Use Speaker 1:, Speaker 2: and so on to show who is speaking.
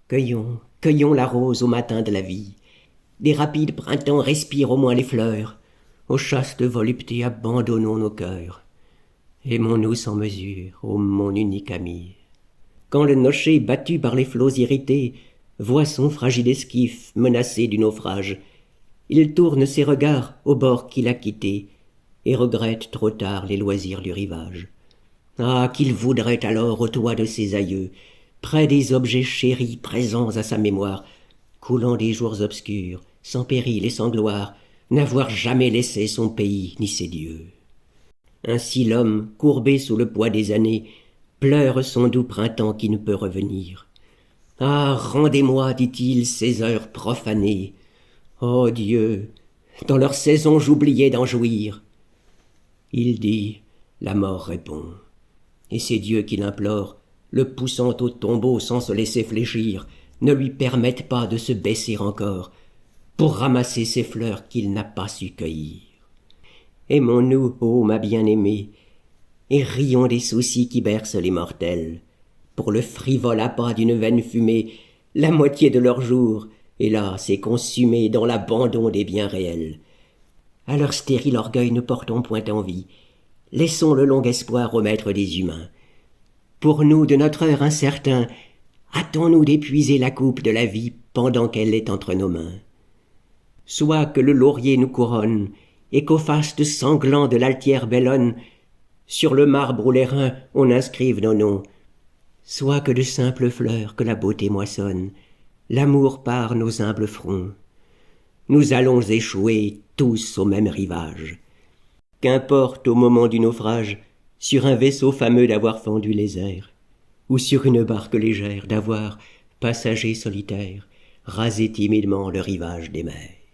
Speaker 1: Cueillons, cueillons la rose au matin de la vie. Des rapides printemps respirent au moins les fleurs. Aux chastes voluptés abandonnons nos cœurs. Aimons-nous sans mesure, ô mon unique ami. Quand le nocher, battu par les flots irrités, voit son fragile esquif menacé du naufrage, il tourne ses regards au bord qu'il a quitté et regrette trop tard les loisirs du rivage. Ah, qu'il voudrait alors au toit de ses aïeux, près des objets chéris présents à sa mémoire, coulant des jours obscurs, sans péril et sans gloire, n'avoir jamais laissé son pays ni ses dieux. Ainsi l'homme, courbé sous le poids des années, pleure son doux printemps qui ne peut revenir. Ah, rendez-moi, dit-il, ces heures profanées. Ô Dieu, dans leur saison j'oubliais d'en jouir. Il dit, la mort répond, et c'est Dieu qui l'implore, le poussant au tombeau sans se laisser fléchir, ne lui permettent pas de se baisser encore, pour ramasser ces fleurs qu'il n'a pas su cueillir. Aimons-nous, ô ma bien-aimée, et rions des soucis qui bercent les mortels. Pour le frivole appât d'une vaine fumée, la moitié de leur jour, hélas, est consumée dans l'abandon des biens réels. À leur stérile orgueil ne portons point envie, laissons le long espoir au maître des humains. Pour nous, de notre heure incertain, hâtons-nous d'épuiser la coupe de la vie pendant qu'elle est entre nos mains. Soit que le laurier nous couronne, et qu'au faste sanglant de l'altière bellone, sur le marbre ou l'airain on inscrive nos noms, soit que de simples fleurs que la beauté moissonne, l'amour par nos humbles fronts. Nous allons échouer tous au même rivage. Qu'importe au moment du naufrage, sur un vaisseau fameux d'avoir fendu les airs, ou sur une barque légère d'avoir, passager solitaire, rasé timidement le rivage des mers.